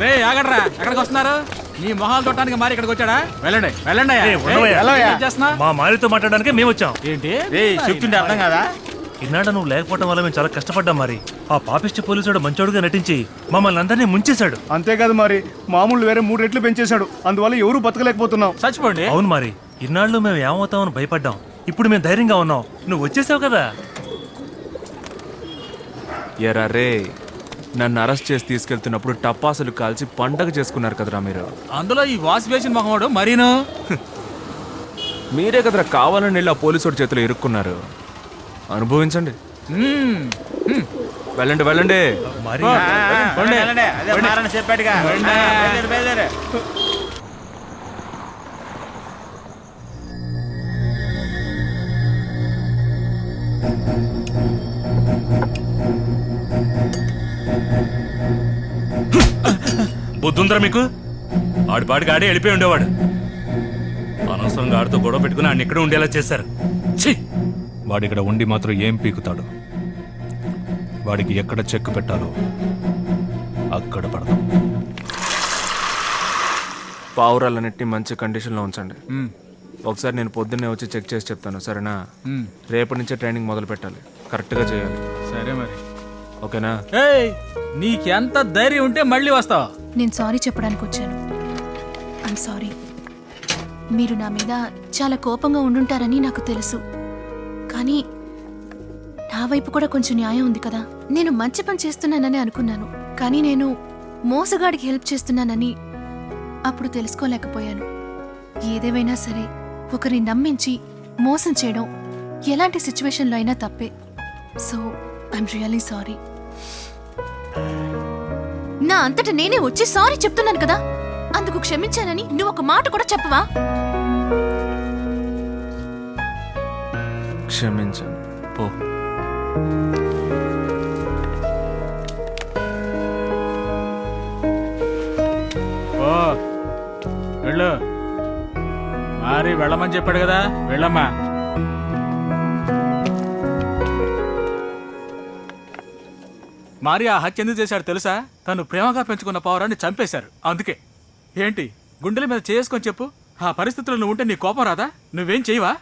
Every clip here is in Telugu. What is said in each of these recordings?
రే ఆగడరా, ఎక్కడికి వస్తున్నారు? మీ మొహాలు చూడటానికి మరి ఇక్కడికి వచ్చాడా? వెళ్ళండి వెళ్ళండి. మా మారితో మాట్లాడడానికి మేము వచ్చాం. ఏంటి చెప్తుంటే అర్థం కదా? ఇన్నాడ నువ్వు లేకపోవడం వల్ల మేము చాలా కష్టపడ్డాం మరి. ఆ పాపిష్టి పోలీసుడు మంచోడుగా నటించి మమ్మల్ని అందరినీ ముంచేశాడు. అంతేకాదు మరి మామూలు వేరే 3 రెట్లు పెంచేశాడు. అందువల్ల ఎవరు బతకలేకపోతున్నాం. చచ్చిపోండి. అవును మరి, ఇన్నాళ్ళు మేము ఏమవుతామని భయపడ్డాం. ఇప్పుడు మేము ధైర్యంగా ఉన్నాం. నువ్వు వచ్చేసావు కదా. ఎరా రే, నన్ను అరెస్ట్ చేసి తీసుకెళ్తున్నప్పుడు టపాసులు కాల్చి పండగ చేసుకున్నారు కదరా మీరు. అందులో ఈ వాష్ బేసిన్ మొహమాడు మరీను. మీరే కదరా కావాలని వెళ్ళి ఆ పోలీసు చేతిలో ఇరుక్కున్నారు. అనుభవించండి. వెళ్ళండి వెళ్ళండి. మరి చెప్పాడుగా. బుద్ధుందరా మీకు? ఆడిపాడికి ఆడే వెళ్ళిపోయి ఉండేవాడు. అనవసరంగా ఆడితో గొడవ పెట్టుకుని ఆయన ఇక్కడ ఉండేలా చేశారు. ఛీ! వాడిక్కడ ఉండి మాత్రం ఏం పీకుతాడు? వాడికి ఎక్కడ చెక్కు పెట్టాలో అక్కడ పడతాం. పావురాలన్నింటినీ మంచి కండిషన్లో ఉంచండి. ఒకసారి నేను పొద్దున్నే వచ్చి చెక్ చేసి చెప్తాను, సరేనా? రేపటి నుంచే ట్రైనింగ్ మొదలు పెట్టాలి. కరెక్ట్గా చేయాలి. సరే మరి, ఓకేనా? ఏయ్, నీకెంత ధైర్యం ఉంటే మళ్ళీ వస్తావు. నేను సారీ చెప్పడానికి వచ్చాను. I'm sorry. మీరు నా మీద చాలా కోపంగా ఉండుంటారని నాకు తెలుసు. కానీ నా వైపు కూడా కొంచెం న్యాయం ఉంది కదా. నేను మంచి పని చేస్తున్నానని అనుకున్నాను, కానీ నేను మోసగాడికి హెల్ప్ చేస్తున్నానని అప్పుడు తెలుసుకోలేకపోయాను. ఏదేమైనా సరే ఒకరిని నమ్మించి మోసం చేయడం ఎలాంటి సిచ్యువేషన్లో అయినా తప్పే. So I'm really sorry. నా అంతటా నేనే వచ్చి సారీ చెప్తున్నాను కదా, అందుకు క్షమించానని నువ్వు ఒక మాట కూడా చెప్పవా? క్షమించాను, పో. ఓ వెళ్ళు. మరి వెళ్ళమని చెప్పాడు కదా, వెళ్ళమ్మా. మరి ఆ హత్య ఎందుకు చేశాడు తెలుసా? తను ప్రేమగా పెంచుకున్న పావురాన్ని చంపేశారు. అందుకే. ఏంటి గుండెల మీద చేసుకొని చెప్పు. ఆ పరిస్థితుల్లో నువ్వు ఉంటే నీ కోపం రాదా? నువ్వేం చేయవా?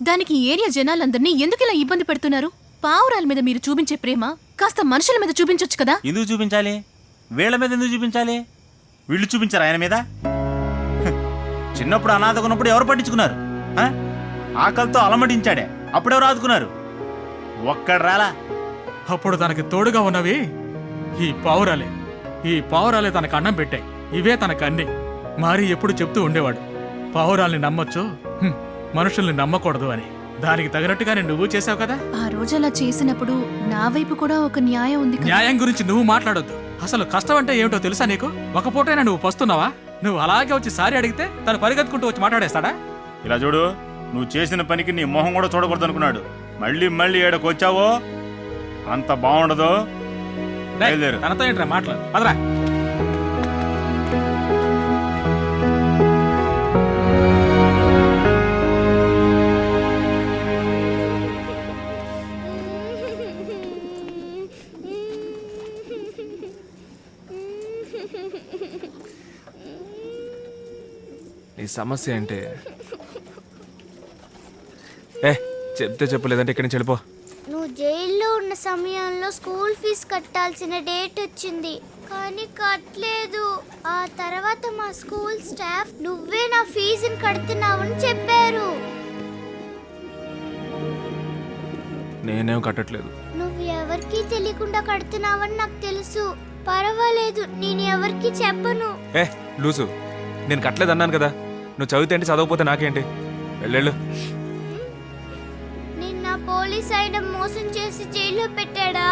దానికి ఏరియా జనాలందరినీ ఎందుకు ఇలా ఇబ్బంది పెడుతున్నారు? పావురాల మీద మీరు చూపించే ప్రేమ కాస్త మనుషుల మీద చూపించొచ్చు కదా. ఎందుకు చూపించాలి? వీళ్ళ మీద ఎందుకు చూపించాలి? వీళ్ళు చూపించారు ఆయన మీద. చిన్నప్పుడు అనాథకున్నప్పుడు ఎవరు పట్టించుకున్నారు? ఆకలితో అలమటించాడే, అప్పుడెవరు ఆదుకున్నారు? ఒక్కడు రాలా. అప్పుడు తనకి తోడుగా ఉన్నవి ఈ పావురాలే. ఈ పావురాలే తనకు అన్నం పెట్టాయి. ఇవే తనకు అన్ని. మరి ఎప్పుడు చెప్తూ ఉండేవాడు, పావురాల్ని నమ్మొచ్చు, మనుషుల్ని నమ్మకూడదు అని. దానికి తగినట్టుగానే నువ్వు చేసావు కదా. ఆ రోజు అలా చేసినప్పుడు నా వైపు కూడా ఒక న్యాయం ఉంది కదా. న్యాయం గురించి నువ్వు మాట్లాడొద్దు. అసలు కష్టం అంటే ఏమిటో తెలుసా నీకు? ఒక పూటైనా నువ్వు పస్తున్నావా? నువ్వు అలాగే వచ్చి సారీ అడిగితే తను పరిగెత్తుకుంటూ వచ్చి మాట్లాడేస్తాడా? ఇలా చూడు, నువ్వు చేసిన పనికి నీ మొహం కూడా చూడకూడదు అనుకున్నాడు. మళ్ళీ మళ్ళీ ఏడకు వచ్చావో అంత బాగుండదు. తనతో ఏంట్రా మాటలు? పదరా. ఈ సమస్య ఏంటి? చెప్తే చెప్పలేదంటే ఇక్కడి నుంచి వెళ్ళిపో. నువ్వు జైల్లో ఉన్న సమయంలో స్కూల్ ఫీజు కట్టాల్సిన డేట్ వచ్చింది, కానీ కట్టలేదు. ఆ తర్వాత మా స్కూల్ స్టాఫ్ నువ్వే నా ఫీజుని కడుతున్నావని చెప్పారు. నేనేం కట్టట్లేదు. నువ్వు ఎవరికి తెలియకుండా కడుతున్నావని నాకు తెలుసు. పర్వాలేదు, నేను ఎవరికి చెప్పను. లూసు, నేను కట్టలేదు అన్నాను కదా. నువ్వు చదివితే ఏంటి, చదవకపోతే నాకేంటి? వెళ్ళు. నిన్న పోలీస్ ఆయన మోసం చేసి జైల్లో పెట్టాడా?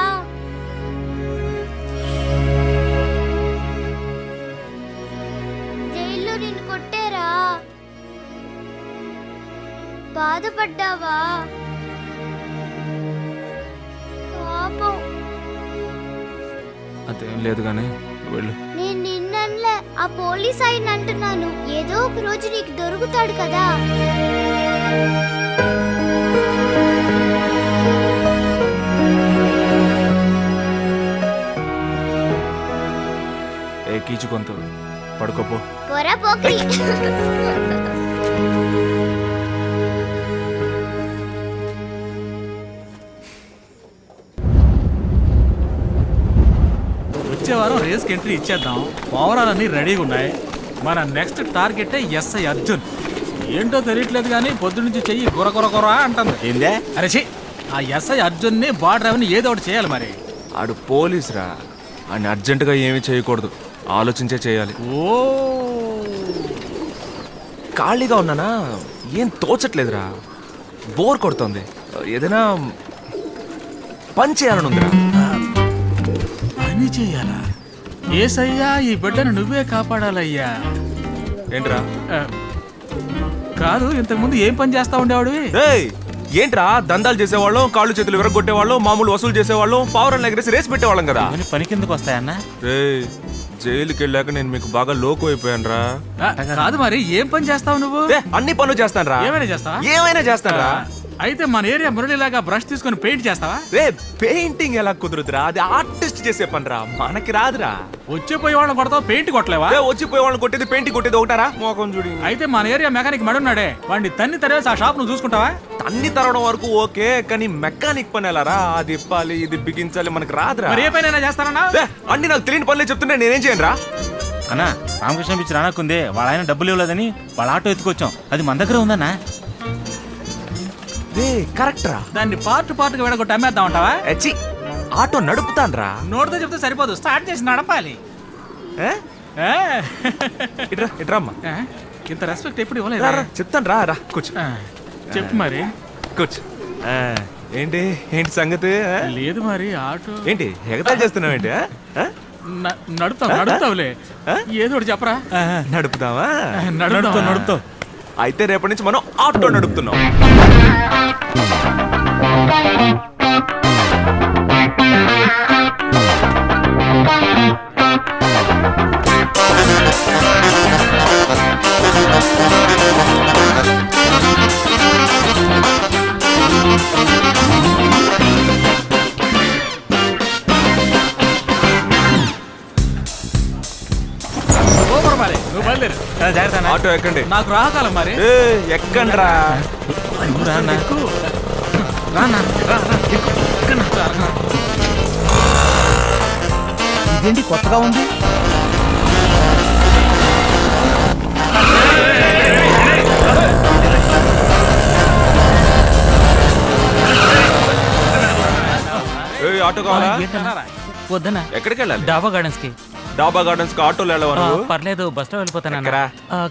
జైల్లో నిన్ను కొట్టారా? బాధపడ్డావా? పాపం. అదేం లేదు కానీ వెళ్ళు. నేను నిన్నలే ఆ పోలీస్ ఆయన అంటున్నాను. ఏదో ఒక రోజు నీకు దొరుకుతాడు కదా. ఏ కీచుకొంత పడుకోపో. కొర పోకిరి. వచ్చే వారం రేస్కి ఎంట్రీ ఇచ్చేద్దాం. పౌరాలన్నీ రెడీగా ఉన్నాయి. మన నెక్స్ట్ టార్గెట్ ఎస్ఐ అర్జున్. ఏంటో తెలియట్లేదు కానీ పొద్దు నుంచి చెయ్యి గుర గుర గుర అంటుంది. ఏందే? అరే ఛీ, ఆ ఎస్ఐ అర్జున్ని బార్ డ్రైవర్ని ఏదో ఒకటి చేయాలి మరి. ఆడు పోలీస్ రా, ఆయన అర్జెంటుగా ఏమీ చేయకూడదు, ఆలోచించే చేయాలి. ఓ ఖాళీగా ఉన్నానా, ఏం తోచట్లేదురా, బోర్ కొడుతుంది. ఏదైనా పని చేయాలని ఉందిరా. పని చేయాలా? ఏసయ్యా, ఈ బిడ్డను నువ్వే కాపాడాలయ్యా. ఏంట్రా? ఆ, కాదు, ఇంతకుముందు ఏం పని చేస్తా ఉండేవాడివి? ఏయ్, ఏంట్రా దందాలు చేసేవాళ్ళం, కాళ్ళు చేతులు విరగొట్టేవాళ్ళం, మామూలు వసూలు చేసేవాళ్ళం, పావురాలను ఎగరేసి రేసి పెట్టేవాళ్ళం కదా. పని కిందకు వస్తాయన్నా? రేయ్, జైలుకి వెళ్ళాక నేను మీకు బాగా లోకు అయిపోయాను రా. ఆ, కాదు మరి ఏం పని చేస్తావు నువ్వు? అన్ని పనులు చేస్తాను రా. ఏమైనా చేస్తావా? ఏమైనా చేస్తాను రా. అయితే మన ఏరియా మురళిలాగా బ్రష్ తీసుకొని పెయింట్ చేస్తావా? రే, పెయింటింగ్ ఎలా కుదురుతురా, అది ఆర్టిస్ట్ చేసే పని రా, మనకి రాదురా. వచ్చేపోయే వాళ్ళని కొడతావు, పెయింట్ కొట్టలేవా? వచ్చిపోయే వాళ్ళని కొట్టేది పెయింటింగ్ కొట్టేది ఒకటారా, మోకం చూడి. అయితే మన ఏరియా మెకానిక్ మడున్నాడే, వాడిని తన్ని తరేసి ఆ షాప్ నువ్వు చూసుకుంటావా? అన్ని తరవడం వరకు ఓకే, కానీ మెకానిక్ పని ఎలా రా, అది ఇప్పాలి, ఇది బిగించాలి, మనకి రాదురా. మరి ఏ పని చేస్తానన్నా? అన్ని నాకు తెలియని పనులే చెప్తున్నా, నేనేం చేయను రా. అన్నా, రామకృష్ణ పిచ్చి రానక్కుంది, వాళ్ళ ఆయన డబ్బులు ఇవ్వలేదని వాళ్ళ ఆటో ఎత్తుకొచ్చాం, అది మన దగ్గర ఉందన్నా. కరెక్ట్ రా. దాన్ని పార్ట్ గా విడగొట్టి అమ్మేద్దాం అంటావా? ఎచ్చి, ఆటో నడుపుతాను రా. నోటితో చెప్తే సరిపోదు, స్టార్ట్ చేసి నడపాలి. ఏ? ఆ? ఇట్రా ఇట్రా అమ్మా. ఆ? ఇంత రెస్పెక్ట్ ఎప్పుడు రా, ఇవ్వలేదు. రా, చెప్తాను రా, రా కూర్చో. చెప్పు మరి. కూర్చో. ఏంటి ఏంటి సంగతి? లేదు మరి ఆటో ఏంటి ఎగతాళి చేస్తున్నావు ఏంటి? నడుపుతావులే, ఏదో ఒకటి చెప్పరా. నడుపుదామా? నడుపుతావు. అయితే రేపటి నుంచి మనం ఆటో నడుపుతున్నాం. నువ్వు బయలుదేరు. ఆటో ఎక్కండి. నాకు రాకాలం మరి. ఎక్కండి రా. ఇదేంటి కొత్తగా ఉంది? ఆటో కావాలా? వద్దనా, ఎక్కడికి వెళ్ళాలి? డాబా గార్డెన్స్ కి. డాబా గార్డెన్స్ కి ఆటోలో వెళ్ళవా నువ్వు? పర్లేదు, బస్ లో వెళ్ళిపోతాను. ఎక్కరా?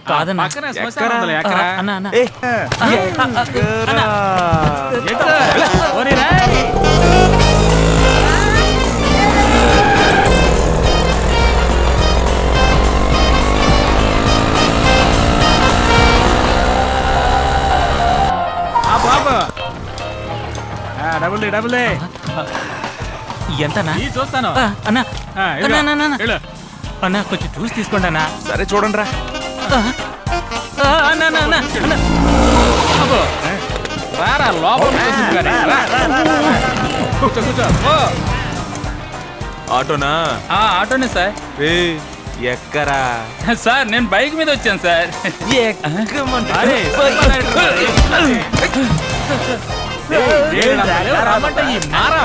కాదన్నా. పక్కనే శ్మశానం ఉందిలే, ఎక్కరా? అన్నా అన్నా, ఏయ్, ఎక్కరా? ఓరి రాయ్. ఆ బాబు, డబుల్ ఎంతనా? చూస్తాను. అన్నా ఇదిగో, అన్నా, అన్నా, అన్నా. వెళ్ళు. అన్నా కొంచెం చూసి తీసుకోండి అన్నా. సరే చూడండి రా. అన్నా అన్నా అన్నా అన్నా. బాబు, రారా లోపల కూర్చుంది కానీ. రా. కూర్చో. ఓ. ఆటోనా? ఆటోనే సార్. ఎక్కరా? సార్ నేను బైక్ మీద వచ్చాను సార్. అరే, రమ్మంటే ఈ మారా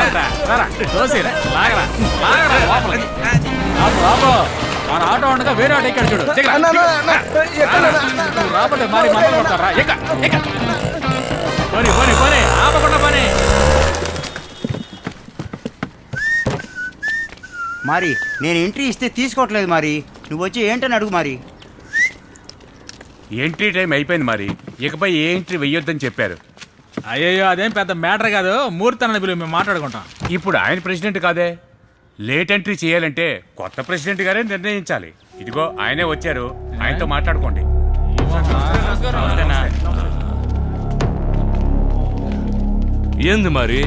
రారా, దోసేరా, లాగరా లోపలికి. బాబు, మన ఆటో ఉండగా వేరే ఆటో ఎక్కడ చూడు. రాబట్టే మారి మంటలు కొడతారా? పోనీ ఆపకుండా పని. మరి నేను ఎంట్రీ ఇస్తే తీసుకోవట్లేదు, మరి నువ్వు వచ్చి ఏంటని అడుగు. మరి ఎంట్రీ టైం అయిపోయింది, మరి ఇకపై ఏ ఎంట్రీ వెయ్యొద్దని చెప్పారు. అయ్యో, అదేం పెద్ద మ్యాటర్ కాదు. మూర్తి అన్నది పిలువ, మేము మాట్లాడుకుంటాం. ఇప్పుడు ఆయన ప్రెసిడెంట్ కాదే, లేట్ ఎంట్రీ చేయాలంటే కొత్త ప్రెసిడెంట్ గారే నిర్ణయించాలి. ఇదిగో ఆయనే వచ్చారు, ఆయనతో మాట్లాడుకోండి. ఏంది మరి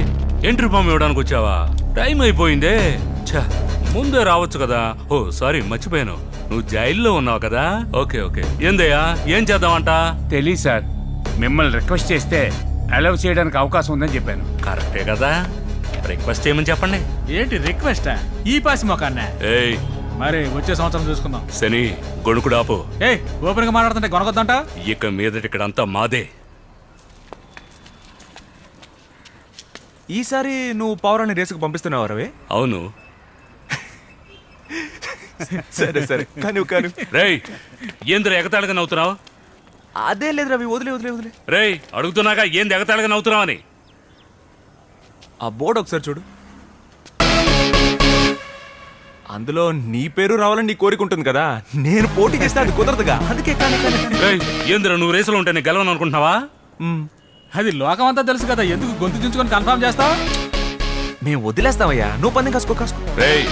ఎంట్రీ ఫామ్ ఇవ్వడానికి వచ్చావా? టైం అయిపోయిందే. ఛ, ముందే రావచ్చు కదా. ఓ సారీ, మర్చిపోయాను, నువ్వు జైల్లో ఉన్నావు కదా. ఓకే ఏందయ్యా, ఏం చేద్దామంట? తెలీదు సార్, మిమ్మల్ని రిక్వెస్ట్ చేస్తే అలౌ చేయడానికి అవకాశం ఉందని చెప్పాను. కరెక్టే కదా, రిక్వెస్ట్ చేయమని చెప్పండి. ఏంటి రిక్వెస్టా? ఈ పాసి మొకాన్న ఏయ్, మరి వచ్చే సంవత్సరం చూసుకుందాం. శని గొణుకుడాపు. ఏయ్ ఓపెన్ గా మాట్లాడుతుంటే కొనకొద్దంట. ఇక మీదట ఇక్కడంతా మాదే. ఈసారి నువ్వు పావురాన్ని రేసుకు పంపిస్తున్నావు రవి? అవును. సరే సరే కానీ కానీ రేయ్ ఏంద్ర ఎగతాళిగా నవ్వుతున్నావు? అదే లేదు రవి, వదిలే వదిలే వదిలే. రేయ్ అడుగుతున్నాగా ఏంది ఎగతాళిగా నవ్వుతున్నావని. ఆ బోర్డు ఒకసారి చూడు. అందులో నీ పేరు రావాలని నీ కోరిక ఉంటుంది కదా, నేను పోటీ చేస్తే అది కుదరదుగా, అందుకే కానీ కానీ కానీ. రేయ్ ఏంద్ర నువ్వు రేసులో ఉంటే నేను గెలవను అనుకుంటున్నావా? అది లోకం అంతా తెలుసు కదా, ఎందుకు గొంతు చించుకొని కన్ఫర్మ్ చేస్తావు? మేము వదిలేస్తామయ్యా, నువ్వు పందెం కాసుకో కాసుకో. రేయ్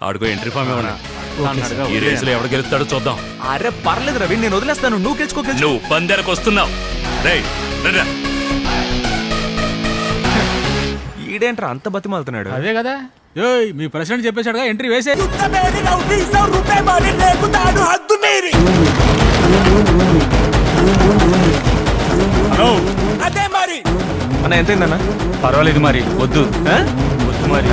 ఆడుకో ఎంట్రీ ఫామ్ ఇవ్వనా? ఈ రేసులో ఎవడు గెలుస్తాడో చూద్దాం. అరే పర్లేదు రవి, నేను వదిలేస్తాను, నువ్వు గెలుచుకో గెలుచుకో. నువ్వు పందెరకు వస్తున్నావు. రేయ్ రండ్రా. ఈడేంట్రా అంత బతిమాలుతున్నాడు? అదే కదా. ఏయ్ మీ ప్రెసిడెంట్ చెప్పేశాడుగా, ఎంట్రీ వేసే. హలో అన్న ఎంతైందన్న? పర్వాలేదు మరి వద్దు. ఆ? వద్దు మరి.